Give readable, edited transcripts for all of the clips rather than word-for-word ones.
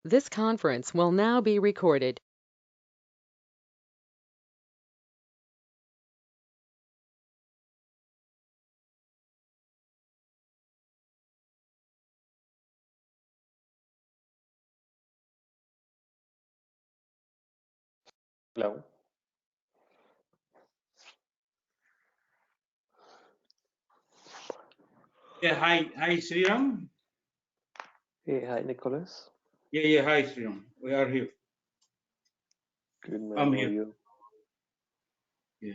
This conference will now be recorded. Hello. Yeah, hi, Sriram. Hey, hi, Nicholas. Yeah, hi, Sriram. We are here. Good man. I'm How are here. you? Yeah.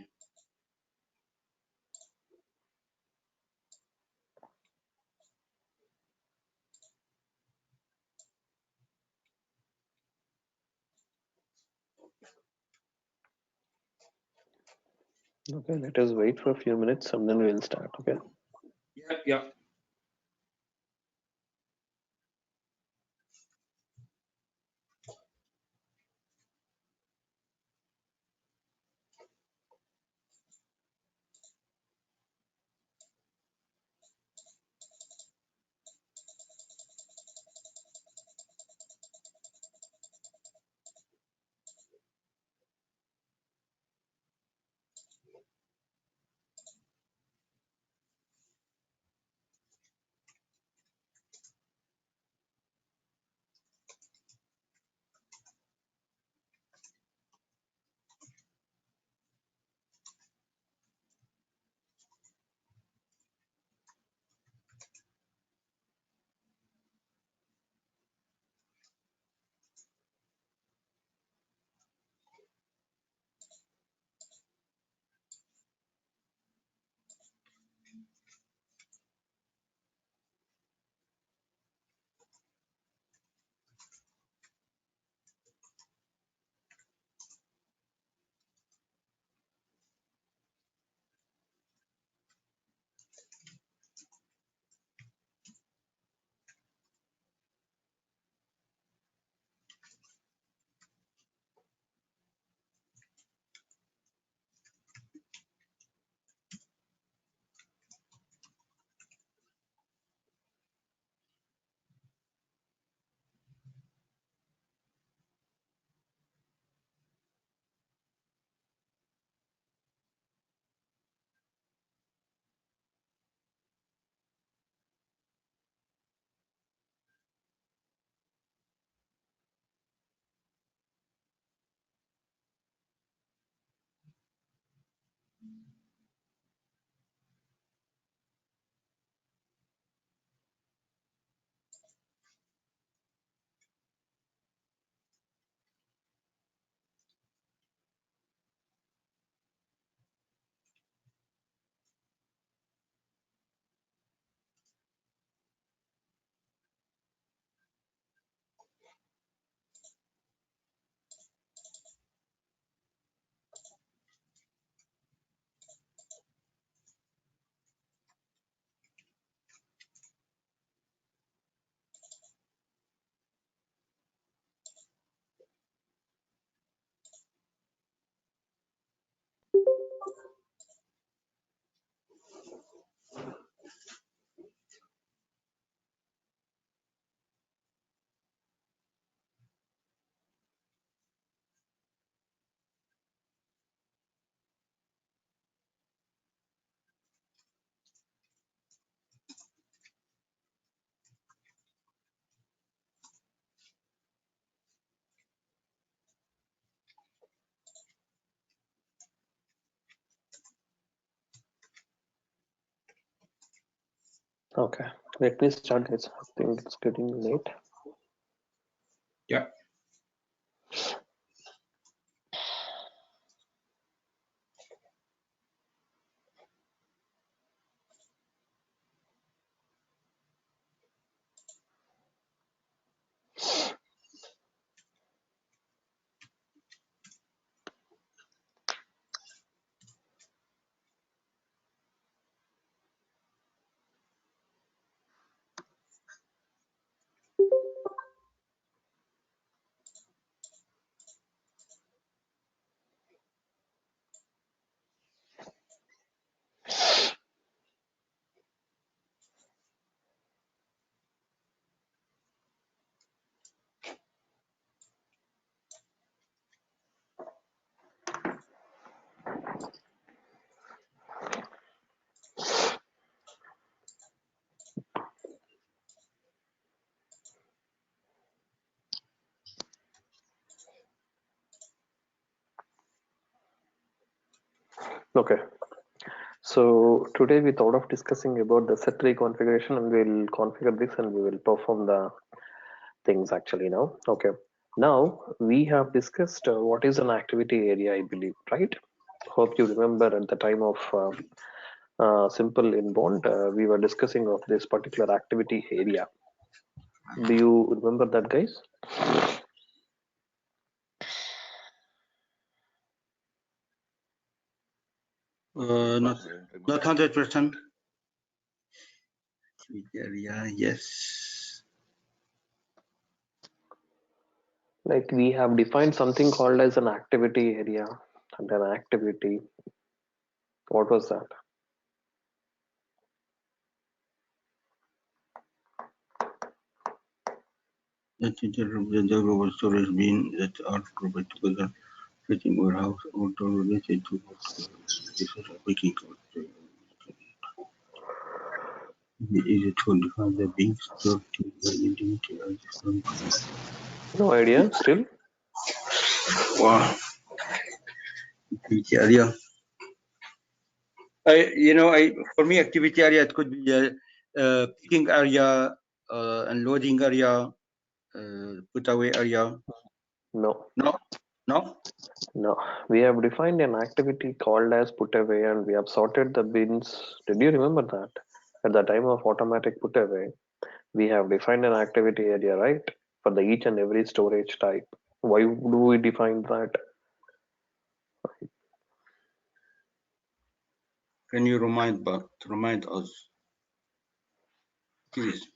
Okay, let us wait for a few minutes and then we'll start. Okay. Yeah. Okay. Let me start, guys. I think it's getting late. Yeah. Okay. So today we thought of discussing about the set tree configuration, and we'll configure this and we will perform the things actually now. Okay. Now we have discussed what is an activity area, I believe, right? Hope you remember at the time of simple inbound, we were discussing of this particular activity area. Do you remember that, guys? Not 100%. Area, yes. Like we have defined something called as an activity area and an activity. What was that? That is the global storage bin that are grouped together, fitting warehouse or related to resource picking. It is easy to define the bin store to identity as different. No idea still. Wow. Activity area. For me, activity area, it could be a picking area, unloading area, putaway area. No. No. No, we have defined an activity called as put away and we have sorted the bins. Did you remember that? At the time of automatic put away, we have defined an activity area, right? For the each and every storage type. Why do we define that? Can you remind us, please?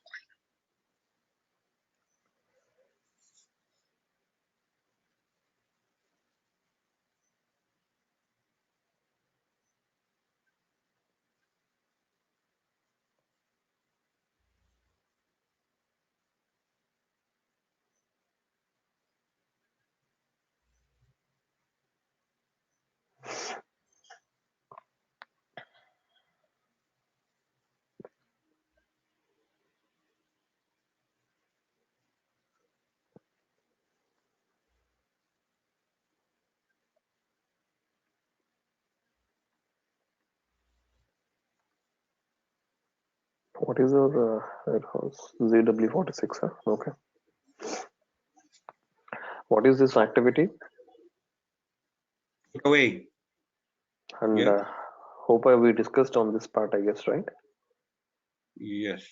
What is your warehouse? ZW46, huh? Okay. What is this activity? Away. And Yeah. hope we discussed on this part, I guess, right? Yes.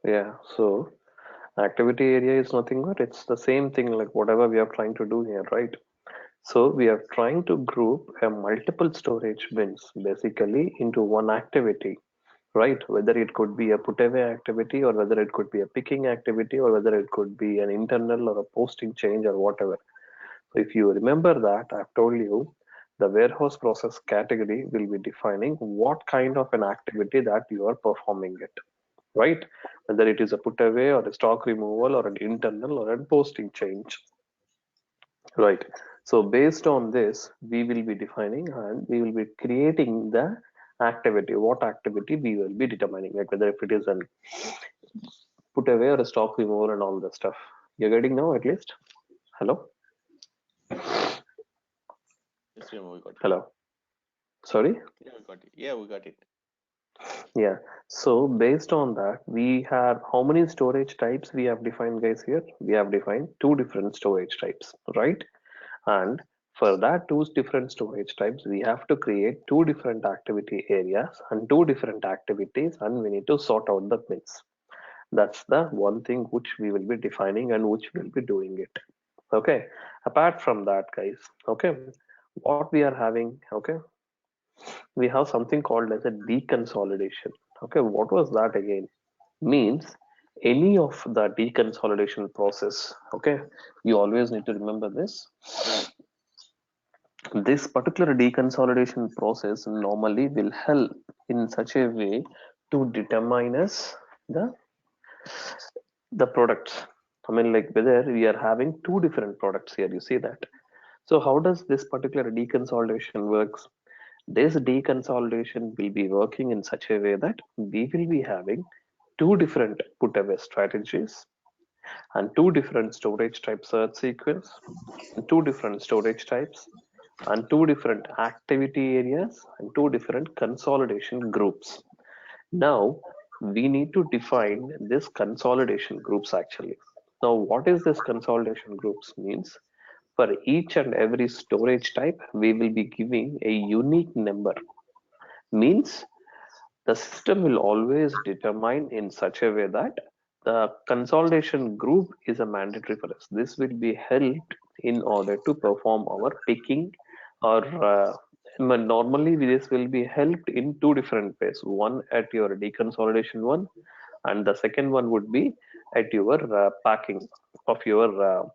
Yeah, so activity area is nothing but it's the same thing like whatever we are trying to do here, right? So we are trying to group a multiple storage bins basically into one activity, right? Whether it could be a put away activity or whether it could be a picking activity or whether it could be an internal or a posting change or whatever. So if you remember that, I've told you the warehouse process category will be defining what kind of an activity that you are performing it, right? Whether it is a put away or a stock removal or an internal or a posting change, right? So based on this, we will be defining and we will be creating the activity. What activity we will be determining, like whether if it is an put away or a stock removal and all that stuff. You're getting now at least? Hello? Yes, yeah, we got it. Hello? Sorry? Yeah, we got it. Yeah, we got it. Yeah. So based on that, we have how many storage types we have defined, guys, here? We have defined two different storage types, right? And for that two different storage types, we have to create two different activity areas and two different activities, and we need to sort out the bins. That's the one thing which we will be defining and which we'll be doing it. Okay. Apart from that, guys, okay, what we are having, okay, we have something called as a deconsolidation. Okay, what was that again? Means any of the deconsolidation process. Okay, you always need to remember this. This particular deconsolidation process normally will help in such a way to determine us the products. I mean, like whether we are having two different products here. You see that. So how does this particular deconsolidation works? This deconsolidation will be working in such a way that we will be having two different put away strategies and two different storage type search sequence and two different storage types and two different activity areas and two different consolidation groups. Now we need to define this consolidation groups actually. Now what is this consolidation groups means? For each and every storage type, we will be giving a unique number. Means the system will always determine in such a way that the consolidation group is a mandatory for us. This will be helped in order to perform our picking or normally this will be helped in two different ways. One at your deconsolidation one, and the second one would be at your packing of your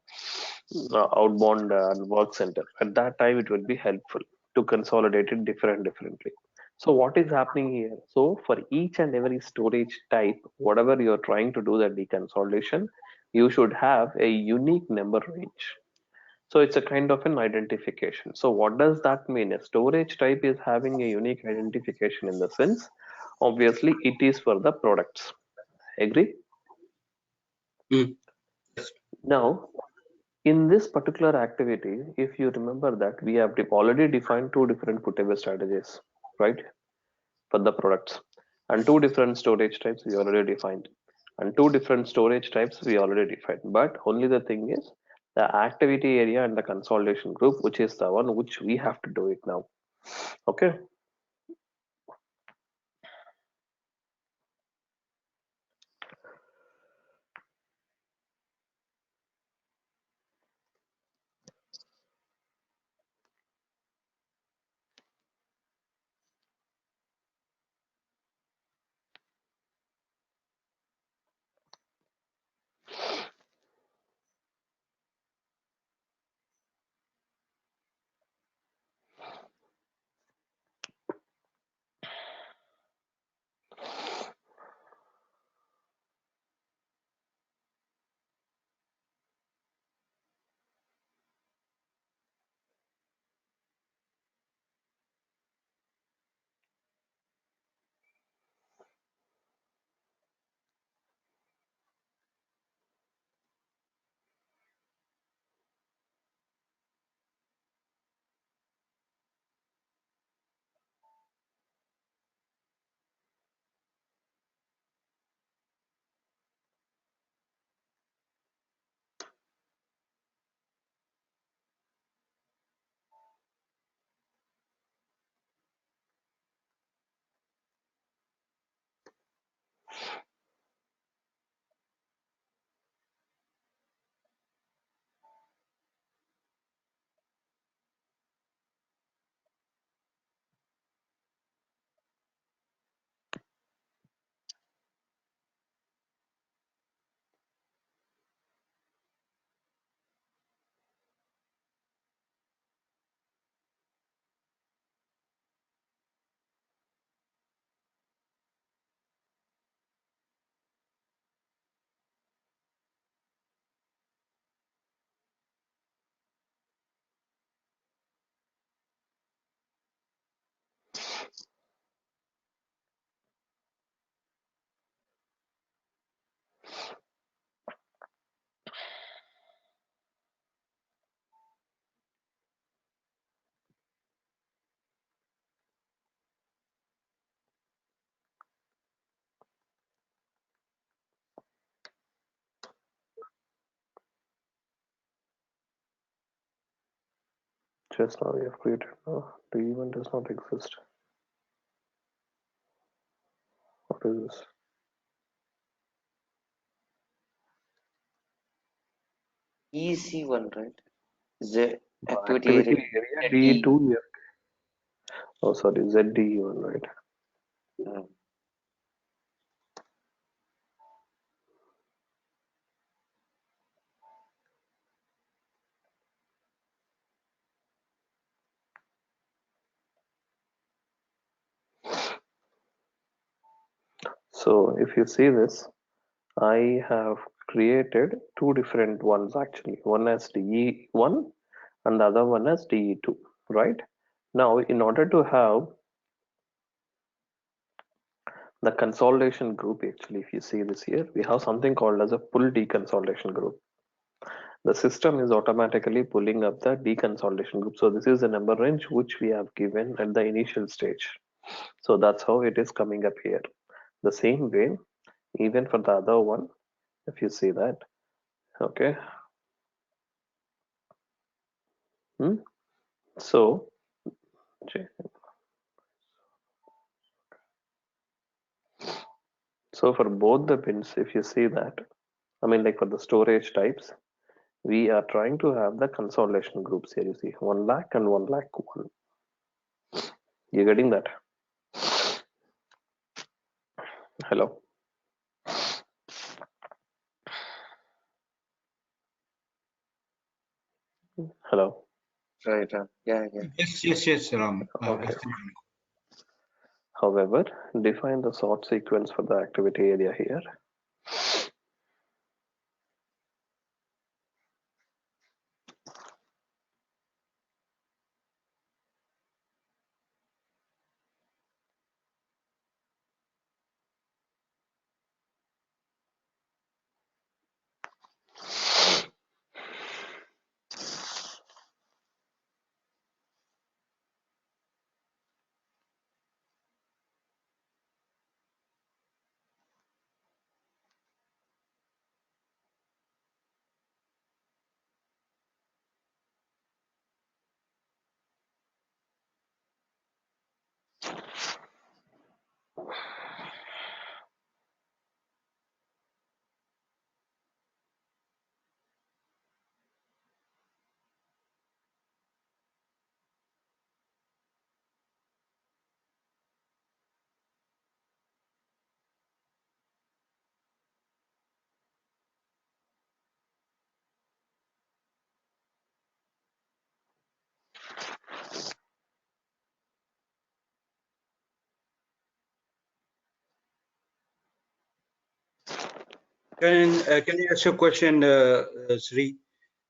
outbound work center. At that time, it will be helpful to consolidate it differently. So what is happening here? So for each and every storage type, whatever you're trying to do the deconsolidation, you should have a unique number range. So it's a kind of an identification. So what does that mean? A storage type is having a unique identification in the sense, obviously it is for the products. Agree? Mm. Now, in this particular activity, if you remember that we have already defined two different putaway strategies, right? For the products, and two different storage types we already defined, and two different storage types we already defined. But only the thing is the activity area and the consolidation group, which is the one which we have to do it now. Okay. Just now we have created. The event does not exist. What is this? EC1, right? Z The activity activity area. area ZD. DE2. We have, oh, sorry, ZDE1, right? Mm. So if you see this, I have created two different ones actually. One as DE1 and the other one as DE2, right? Now, in order to have the consolidation group, actually, if you see this here, we have something called as a pull deconsolidation group. the system is automatically pulling up the deconsolidation group. So this is the number range which we have given at the initial stage. So that's how it is coming up here. The same way, even for the other one, if you see that, okay. So for both the bins, if you see that, I mean, like for the storage types, we are trying to have the consolidation groups here. You see 1 lakh and 1 lakh 1. You getting that? Hello? Hello? Right. Yeah. Yes, Ram. Okay. However, define the sort sequence for the activity area here. Can you ask a question, Sri?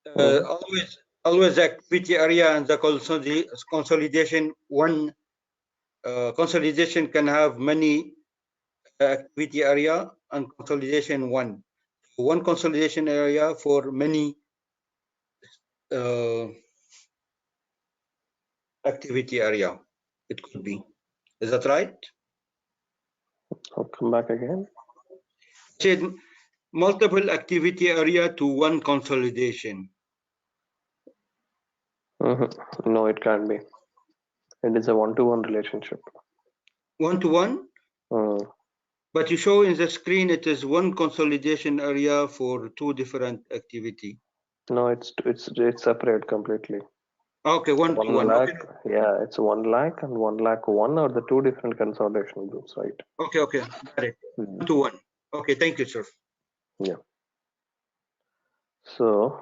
Mhm. Always the activity area and the consolidation one consolidation can have many activity area and consolidation one. One consolidation area for many activity area. It could be. Is that right? I'll come back again. Said multiple activity area to one consolidation. No, it can't be. It is a one-to-one relationship. One-to-one? But you show in the screen it is one consolidation area for two different activity. No, it's separate completely. Okay, 1 to 1. lakh, Okay. yeah, it's 1 lakh and 1 lakh 1 are the two different consolidation groups, right? Okay, got it. 1 to 1. Okay, thank you, sir. Yeah. So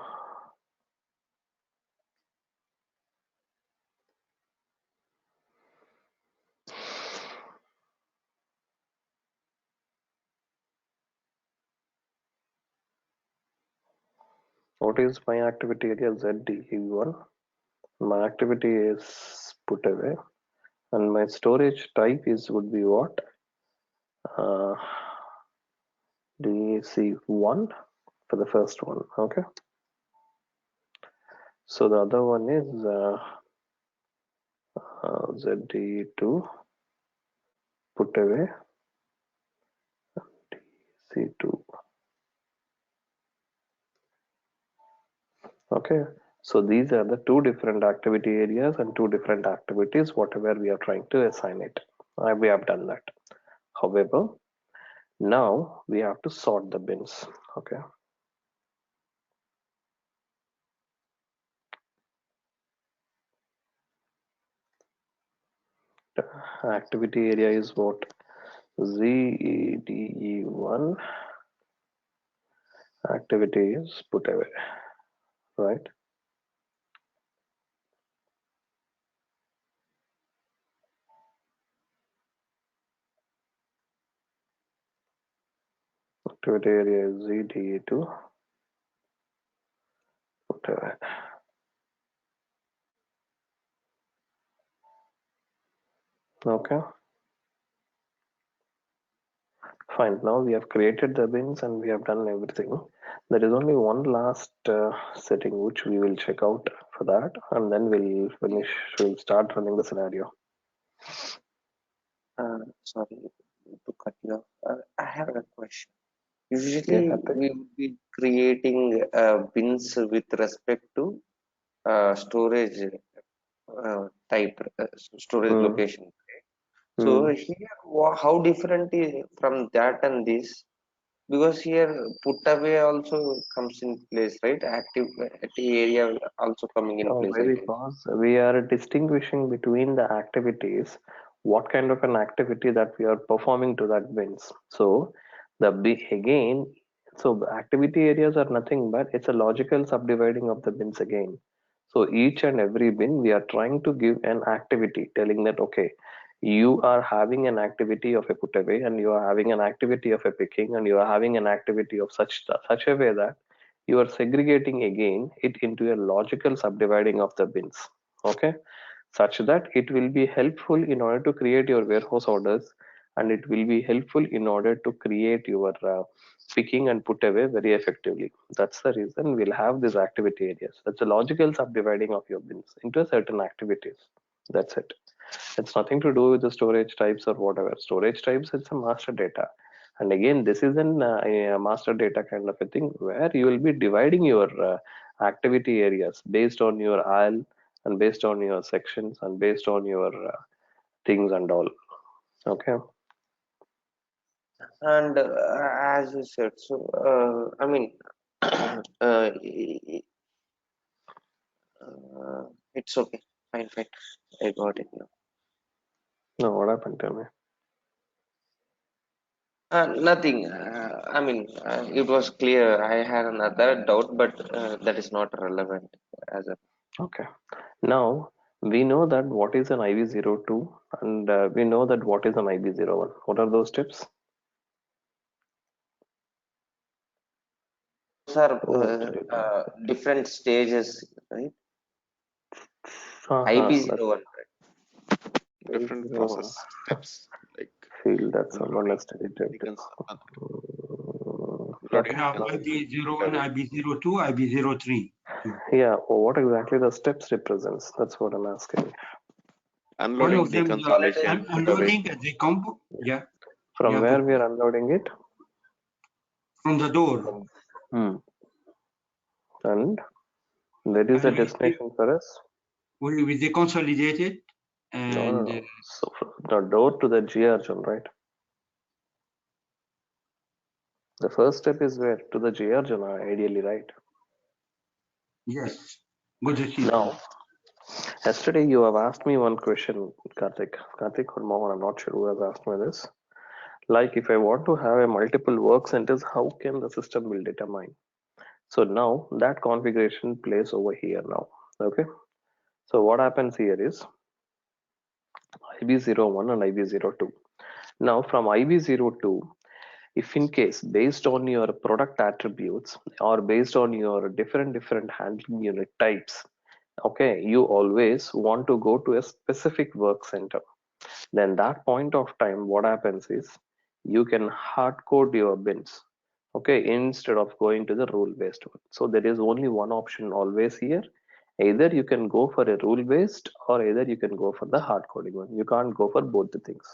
what is my activity area? ZDE1. My activity is put away, and my storage type would be what? DC1 for the first one. Okay. So the other one is ZDE2 put away, DC2. Okay, so these are the two different activity areas and two different activities, whatever we are trying to assign it. We have done that. However, now we have to sort the bins. Okay. Activity area is what? ZEDE1 activity is put away, right? Activity area is ZDE2 put away. Okay. Fine. Now we have created the bins and we have done everything. There is only one last setting which we will check out for that, and then we'll finish. We'll start running the scenario. Sorry to cut you off. I have a question. Yeah, Usually, Karthik. we will be creating bins with respect to storage type, storage Hmm. location. So here, how different is from that and this? Because here putaway also comes in place, right? Activity area also coming in Oh, place, I maybe guess. because we are distinguishing between the activities, what kind of an activity that we are performing to that bins. So again, so the activity areas are nothing but it's a logical subdividing of the bins again. So each and every bin we are trying to give an activity, telling that okay, you are having an activity of a put away, and you are having an activity of a picking, and you are having an activity of such a way that you are segregating again it into a logical subdividing of the bins, okay, such that it will be helpful in order to create your warehouse orders, and it will be helpful in order to create your picking and put away very effectively. That's the reason we'll have these activity areas. That's a logical subdividing of your bins into certain activities. That's it. It's nothing to do with the storage types or whatever. Storage types, it's a master data. And again, this is a master data kind of a thing where you will be dividing your activity areas based on your aisle and based on your sections and based on your things and all. Okay. And as you said, so I mean, it's okay. Fine, fine. I got it now. No, what happened to me? Nothing. I mean, it was clear. I had another doubt, but that is not relevant as a. Okay. Now we know that what is an IV02 and we know that what is an IV01. What are those tips? Those are different stages, right? That's IB01, Different IV01. process steps like Feel that someone unloading, has deleted this. unloading, Okay. IB01, deconsolidation. IB02, IB03. Yeah, what exactly the steps represents? That's what I'm asking. One Unloading, of them is deconsolidation, put away. unloading the comp. Yeah, From you have where to we are unloading it? from the door. And there is a And destination for us? we deconsolidate it, and No. So from the door to the GR zone, right? The first step is where? To the GR zone, ideally, right? yes, good achievement. Now, yesterday you have asked me one question, Karthik. Karthik or Mohan, I'm not sure who has asked me this. Like if I want to have a multiple work centers, how can the system will determine? So now that configuration plays over here now. Okay. So what happens here is IB01 and IB02. Now from IB02, if in case based on your product attributes or based on your different handling unit types, okay, you always want to go to a specific work center. Then that point of time, what happens is you can hard code your bins, okay, instead of going to the rule based one. So there is only one option always here. Either you can go for a rule based or either you can go for the hard coding one. You can't go for both the things.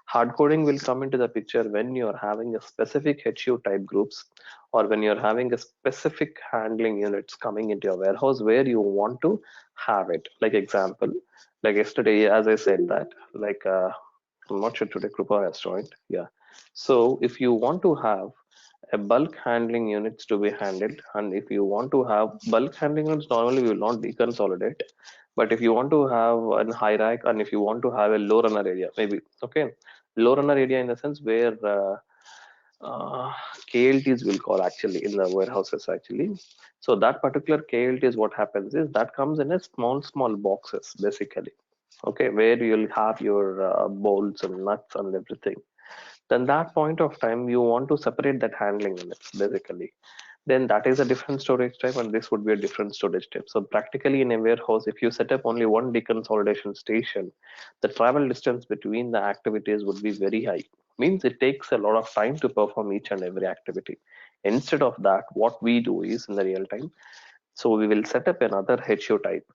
Hard coding will come into the picture when you're having a specific HU type groups or when you're having a specific handling units coming into your warehouse where you want to have it. Like example, like yesterday, as I said that, like I'm not sure today Krupa has joined. Yeah. So if you want to have a bulk handling units to be handled, and if you want to have bulk handling units, normally we will not deconsolidate. But if you want to have an high rack and if you want to have a low runner area, maybe okay, low runner area in the sense where KLTs will call actually in the warehouses actually. So that particular KLT is what happens is that comes in a small boxes basically. Okay, where you'll have your bolts and nuts and everything. Then that point of time you want to separate that handling units basically. Then that is a different storage type and this would be a different storage type. So practically in a warehouse, if you set up only one deconsolidation station, the travel distance between the activities would be very high. Means it takes a lot of time to perform each and every activity. Instead of that, what we do is in the real time, so we will set up another HU type,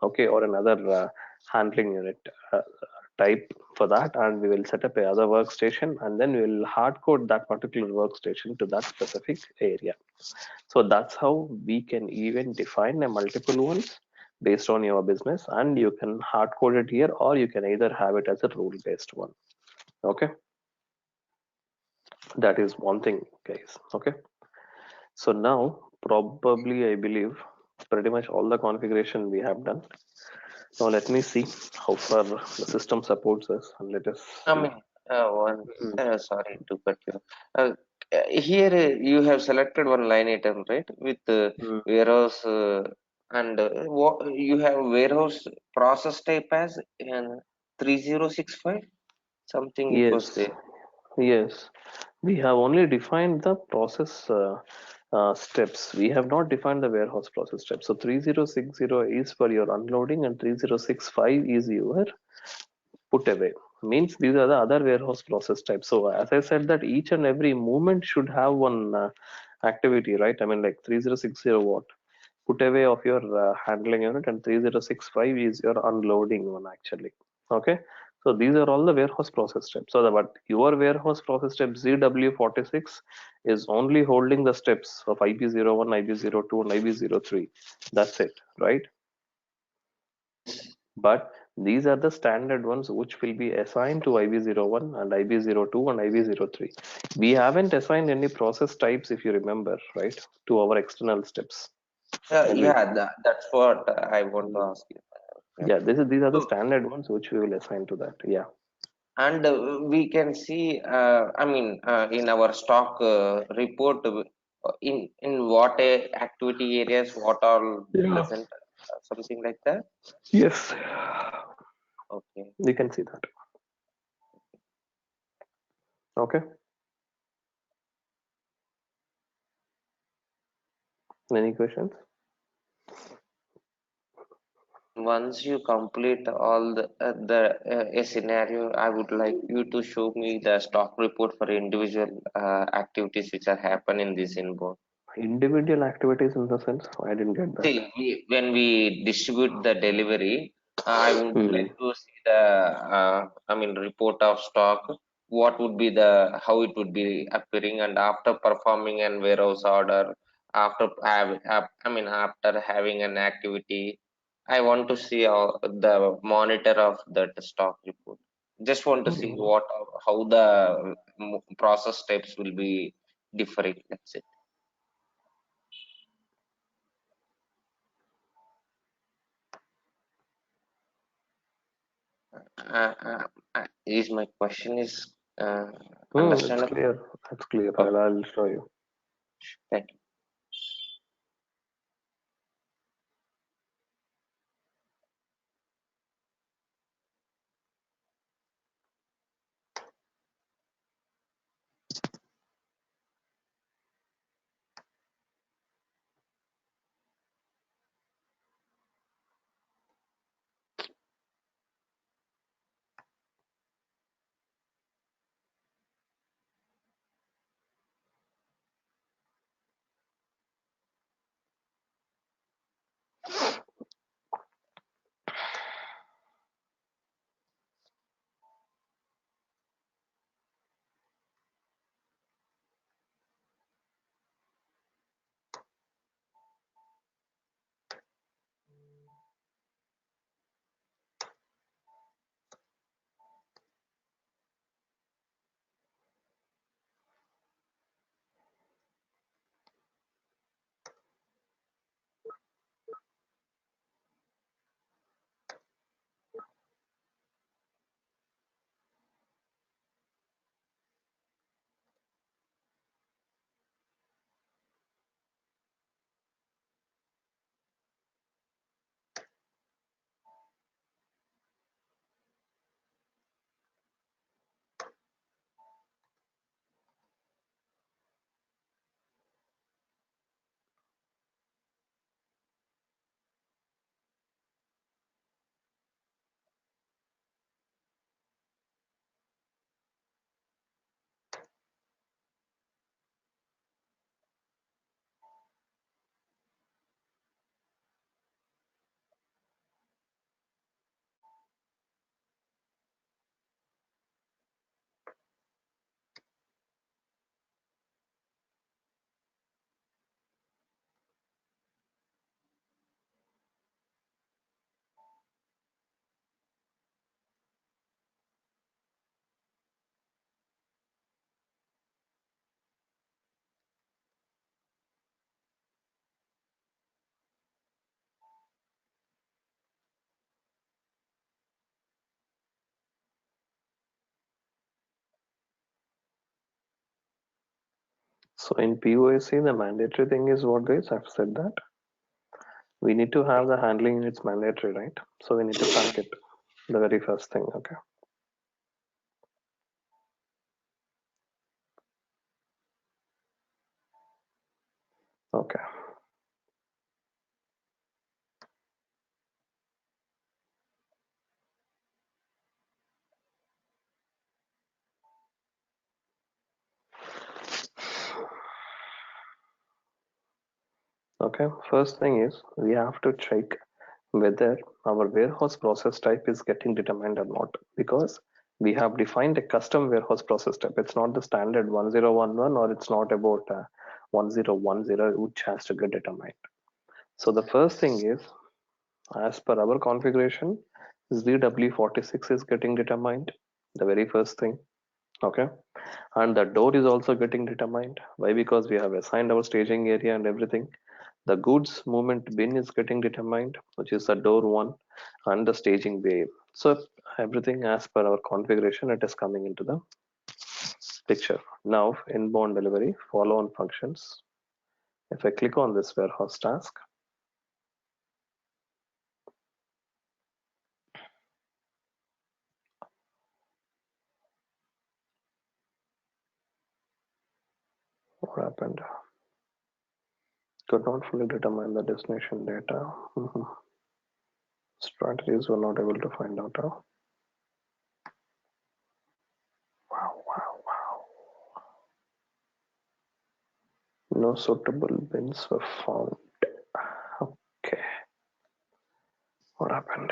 okay, or another handling unit type for that, and we will set up another workstation, and then we will hard code that particular workstation to that specific area. So that's how we can even define a multiple ones based on your business, and you can hard code it here, or you can either have it as a rule based one. Okay, that is one thing, guys. Okay, so now probably I believe pretty much all the configuration we have done. Now let me see how far the system supports us, and let us I see. mean, one, Mhm. sorry to cut you. Here you have selected one line item, right? With Mm. warehouse and what you have warehouse process type as in 3065 something it was Yes, there. yes. We have only defined the process steps. We have not defined the warehouse process steps. So 3060 is for your unloading, and 3065 is your put away. Means these are the other warehouse process types. So as I said, that each and every movement should have one activity, right? I mean, like 3060 what? Put away of your handling unit, and 3065 is your unloading one actually. Okay, so these are all the warehouse process steps. So but your warehouse process step ZW46 is only holding the steps of IB01, IB02, and IB03. That's it, right? But these are the standard ones which will be assigned to IB01 and IB02 and IB03. We haven't assigned any process types, if you remember, right, to our external steps. Agreed. Yeah, that's what I want to Mm. ask you. Yeah. Yeah, these are the So, standard ones which we will assign to that. Yeah. and we can see, I mean, in our stock report, in what activity areas, what all Yeah. present, something like that. Yes. Okay. We can see that. Okay. Any questions? Once you complete all a scenario, I would like you to show me the stock report for individual activities which are happen in this inbound. Individual activities in the sense, I didn't get that. See, when we distribute the delivery, I would Hmm. like to see the, I mean, report of stock. What would be how it would be appearing, and after performing an warehouse order, after after having an activity, I want to see the monitor of that stock report. Just want to see how the process steps will be differing. That's it. Is my question is It's understandable? clear. It's clear. Okay, I'll show you. thank you. So in POSC, the mandatory thing is what, guys? I've said that we need to have the handling units mandatory, right? So we need to pack it, the very first thing. Okay. Okay. Okay. First thing is we have to check whether our warehouse process type is getting determined or not, because we have defined a custom warehouse process type. It's not the standard 1011, or it's not about 1010, which has to get determined. So the first thing is, as per our configuration, ZW46 is getting determined, the very first thing. Okay. And the door is also getting determined. Why? Because we have assigned our staging area and everything. The goods movement bin is getting determined, which is the door 1, and the staging bay. So everything as per our configuration, it is coming into the picture. Now inbound delivery, follow on functions. If I click on this warehouse task, what happened? Could not fully determine the destination data. Strategies were not able to find out. Wow, wow, wow. No suitable bins were found. Okay. What happened?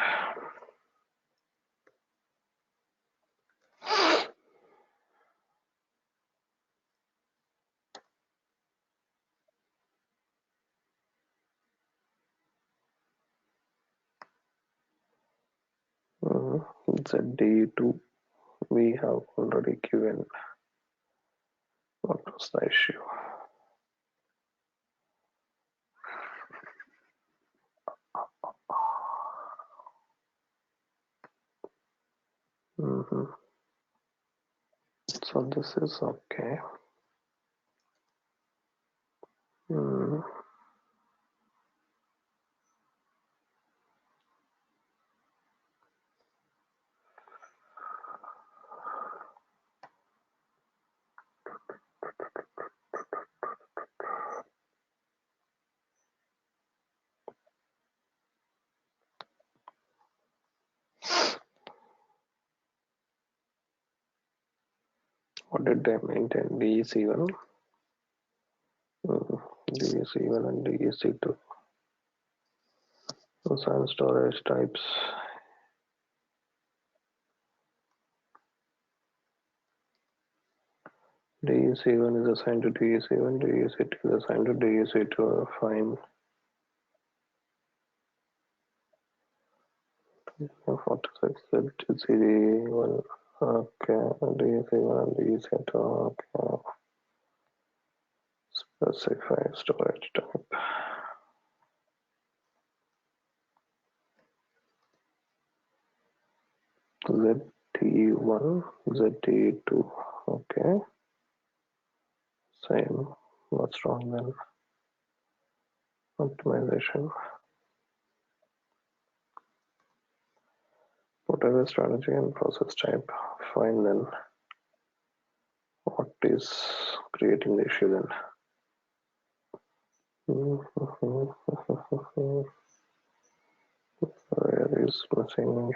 ZD2 we have already given. What was the issue? So this is okay. What did they maintain? DEC1, DEC1 and DEC2. Assign storage types. DEC1 is assigned to DEC1, DEC2 is assigned to DEC2. Fine. 46 ZD1. Okay, DEC1 and DEC2. Okay. Specify storage type. ZT1, ZT2. Okay. Same. What's wrong then? Optimization. Whatever strategy and process type. Fine then. What is creating the issue then? Where is missing?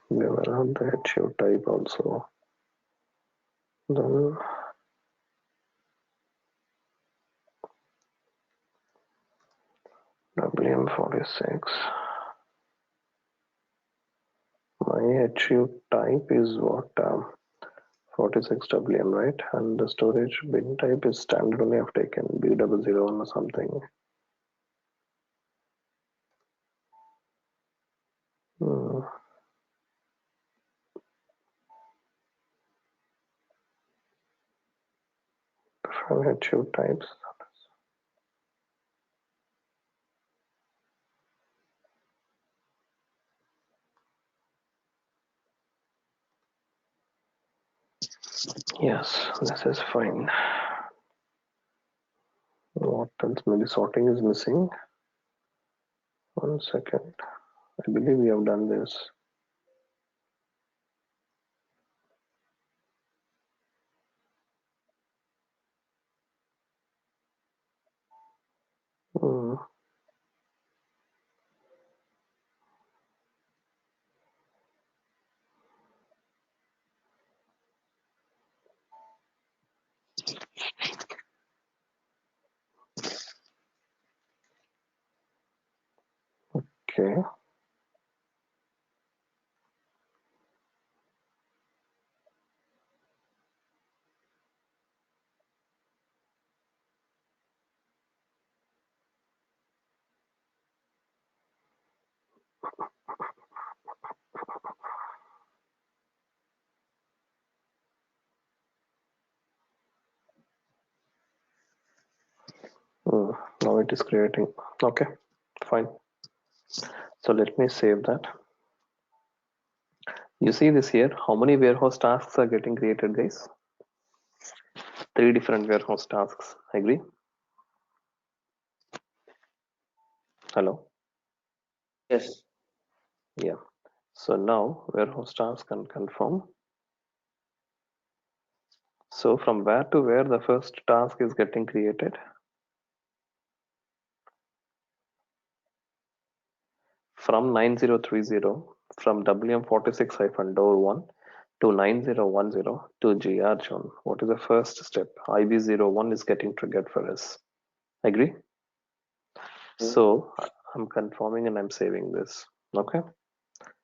We will have the headshot type also. Then WM46. My HU type is what? 46 WM, right? And the storage bin type is standard only. I've taken B001 or something. Different HU types. Yes, this is fine. What else? Maybe sorting is missing. 1 second. I believe we have done this. Okay. Now it is creating. Okay, fine. So let me save that. You see this here, how many warehouse tasks are getting created, guys? 3 different warehouse tasks. Agree? Hello? Yes. Yeah. So now warehouse task can confirm. So from where to where the first task is getting created? From 9030 from WM46-door1 to 9010 to GR zone. What is the first step? IB01 is getting triggered for us. Agree? So I'm confirming and I'm saving this. Okay.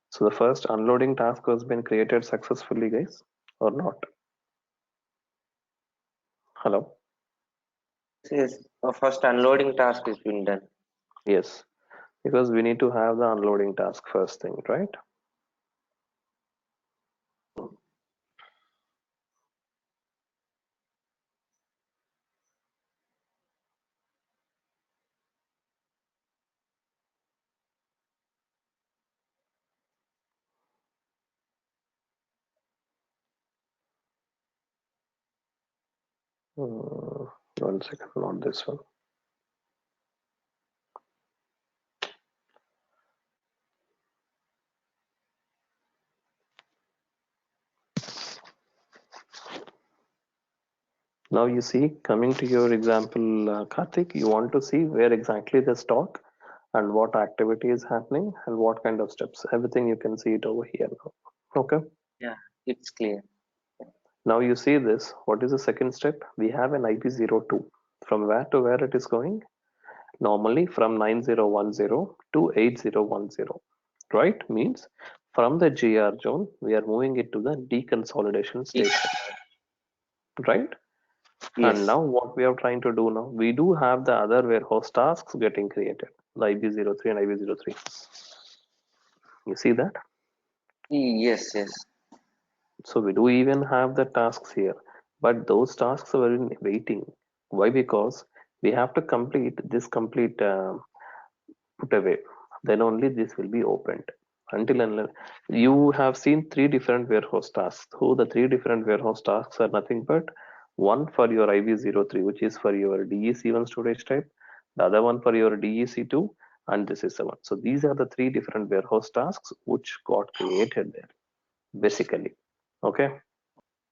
So the first unloading task has been created successfully, guys, or not? Hello? Yes. First unloading task is been done. Yes, because we need to have the unloading task first thing, right? One second, not this one. Now you see, coming to your example, Karthik, you want to see where exactly the stock and what activity is happening and what kind of steps. Everything you can see it over here now. Okay. Yeah, it's clear. Now you see this. What is the second step? We have an IP02. From where to where it is going? Normally from 9010 to 8010. Right? Means from the GR zone, we are moving it to the deconsolidation station. Right? Yes. And now what we are trying to do now, we do have the other warehouse tasks getting created, the IB03 and IB03. You see that? Yes, yes. So we do even have the tasks here, but those tasks are in waiting. Why? Because we have to complete this complete putaway. Then only this will be opened. Until unless you have seen 3 different warehouse tasks. So the 3 different warehouse tasks are nothing but one for your IB03, which is for your DEC1 storage type, the other one for your DEC2, and this is the one. So these are the 3 different warehouse tasks which got created there, basically. Okay.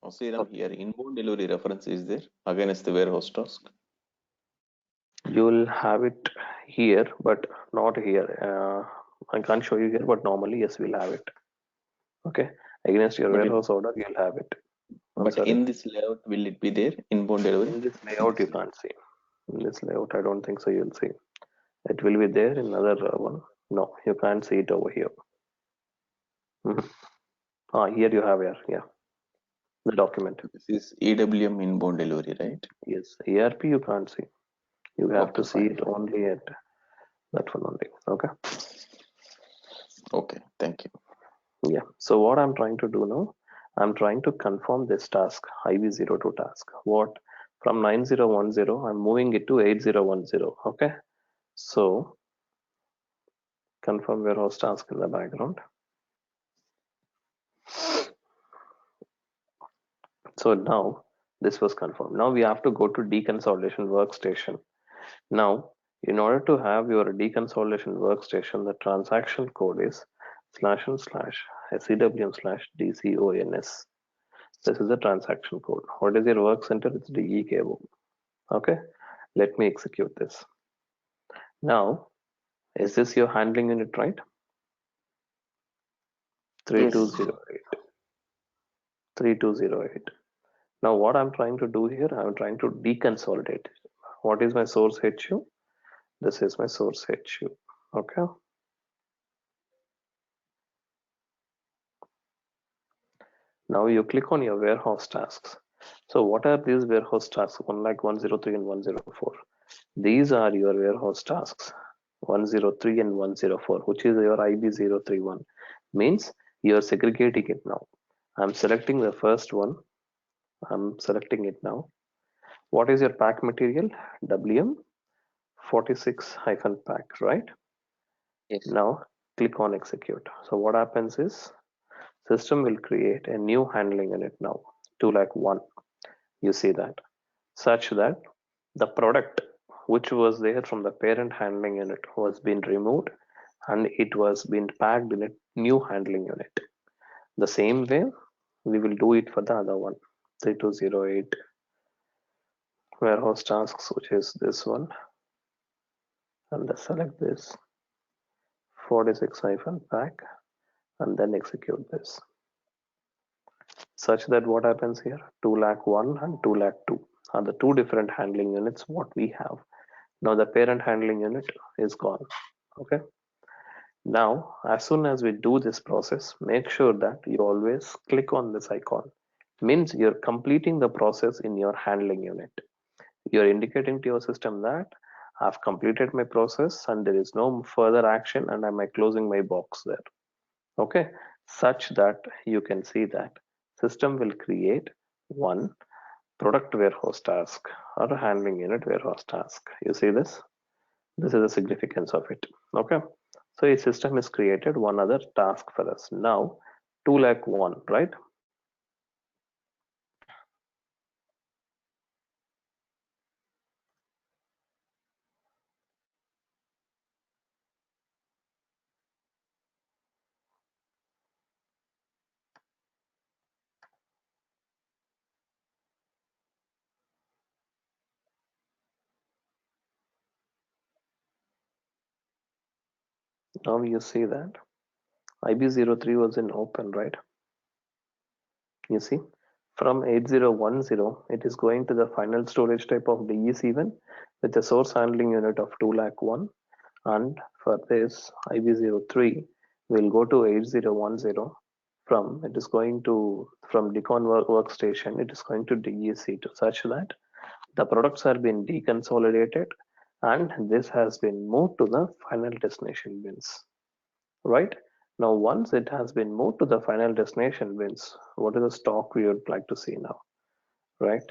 Sriram, here inbound delivery reference is there against the warehouse task. You will have it here, but not here. I can't show you here, but normally yes, we'll have it. Okay, against your But warehouse order, you'll have it. but in this layout, will it be there inbound delivery? In this layout, you can't see. In this layout, I don't think so. You'll see. It will be there in another one. No, you can't see it over here. Here you have here, yeah, the document. This is EWM inbound delivery, right? Yes, ERP you can't see. You have to Okay, see fine. it only at that one only. Okay. Okay, thank you. Yeah. So what I'm trying to do now, I'm trying to confirm this task, IV02 task. What? From 9010, I'm moving it to 8010. Okay. So confirm warehouse task in the background. So now this was confirmed. Now we have to go to deconsolidation workstation. Now, in order to have your deconsolidation workstation, the transaction code is //SEWM/DCONS. This is the transaction code. What is your work center? It's DEKO. Okay, let me execute this. Now, is this your handling unit, right? 3208. 3208. Now, what I'm trying to do here, I'm trying to deconsolidate. What is my source HU? This is my source HU. Okay. Now you click on your warehouse tasks. So what are these warehouse tasks? 103 and 104. These are your warehouse tasks. 103 and 104, which is your IB031. Means you're segregating it now. I'm selecting the first one. I'm selecting it now. What is your pack material? WM 46-pack, right? Yes. Now click on execute. So what happens is system will create a new handling unit now, 201. You see that, such that the product which was there from the parent handling unit was being removed and it was being packed in a new handling unit. The same way we will do it for the other one, 3208 warehouse tasks, which is this one, and then select this 46-pack and then execute this, such that what happens here, 201 and 202 are the two different handling units what we have. Now the parent handling unit is gone. Okay. Now, as soon as we do this process, make sure that you always click on this icon. Means you're completing the process in your handling unit. You're indicating to your system that I've completed my process and there is no further action and I'm closing my box there. Okay, such that you can see that system will create one product warehouse task or a handling unit warehouse task. You see this? This is the significance of it. Okay. So a system is created one other task for us. Now 201, right? Now you see that IB03 was in open, right? You see, from 8010, it is going to the final storage type of DE7 with a source handling unit of 201. And for this IB03, we'll go to 8010. From it is going to from Decon workstation, it is going to DEC to such that the products are being deconsolidated and this has been moved to the final destination bins. Right? Now, once it has been moved to the final destination bins, what is the stock we would like to see now? Right?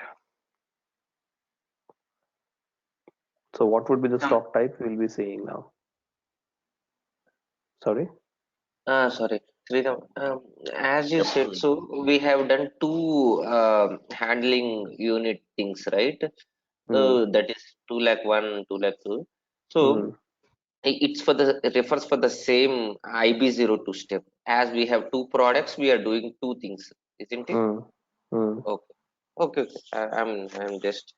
So what would be the stock type we'll be seeing now? Sorry? Sorry, Sridham, as you said, so we have done two handling unit things, right? That is 201, 202. So it's for the it refers for the same IB02 step. As we have two products, we are doing two things, isn't it? Okay, okay, okay. I'm just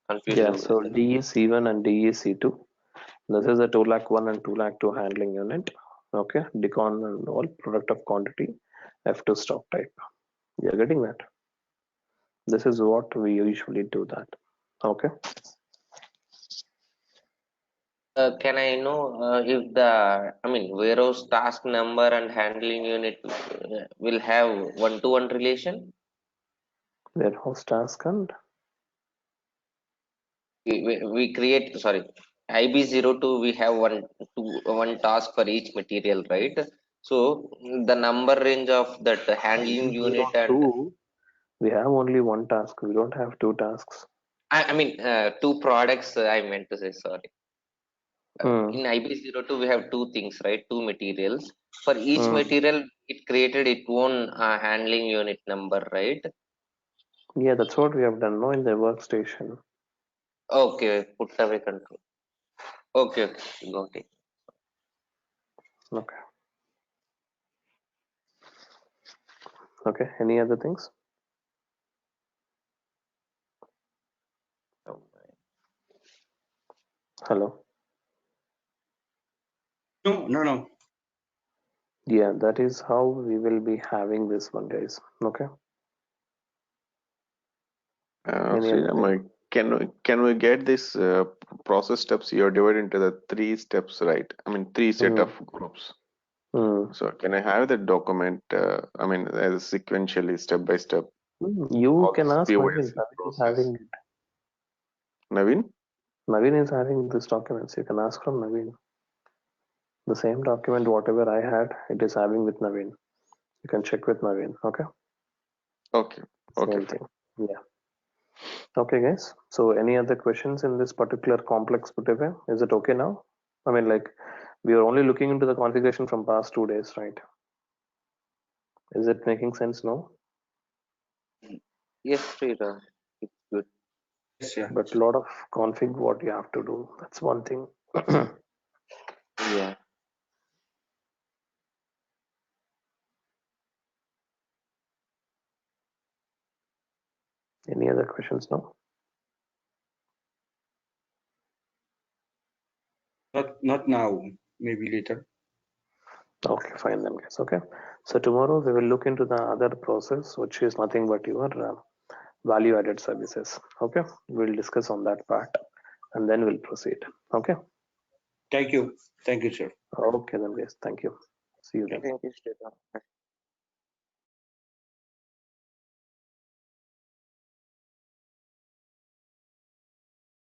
confused. Yeah, so DEC1 and DEC2. This is a 201 and 202 handling unit. Okay, Decon and all product of quantity, F2 stock type. You're getting that? This is what we usually do that. Okay. Can I know if the, warehouse task number and handling unit will have one-to-one relation? Warehouse task and We create, sorry, IB02, we have one task for each material, right? So the number range of that handling unit and 02, we have only one task. We don't have two tasks. two products, I meant to say, sorry. Hmm. In IB02, we have two things, right? Two materials. For each Hmm. material, it created its own handling unit number, right? Yeah, that's what we have done now in the workstation. Okay, put away control. Okay, got it. Okay. Okay. Any other things? Hello. No. Yeah, that is how we will be having this one, guys. Okay. Any other thing? Can we get this process steps here divided into the 3 steps, right? I mean, 3 set of groups. So can I have the document? As sequentially, step by step. You all can this ask Naveen. POSC Naveen is process. having it. Naveen? Naveen is having this documents. You can ask from Naveen. The same document, whatever I had, it is having with Naveen. You can check with Naveen. Okay. Okay. Okay. Same thing. Yeah. Okay, guys. So, any other questions in this particular complex putaway? Is it okay now? I mean, like, we are only looking into the configuration from past 2 days, right? Is it making sense now? Yes, Sridhar, it's good. Yes, yeah. But a lot of config what you have to do. That's one thing. Yeah. Any other questions now? Not now. Maybe later. Okay, fine then, guys. Okay. So tomorrow we will look into the other process, which is nothing but your value-added services. Okay. We'll discuss on that part, and then we'll proceed. Okay. Thank you, sir. Okay then, guys. Thank you. See you then. Thank you, Sridhar.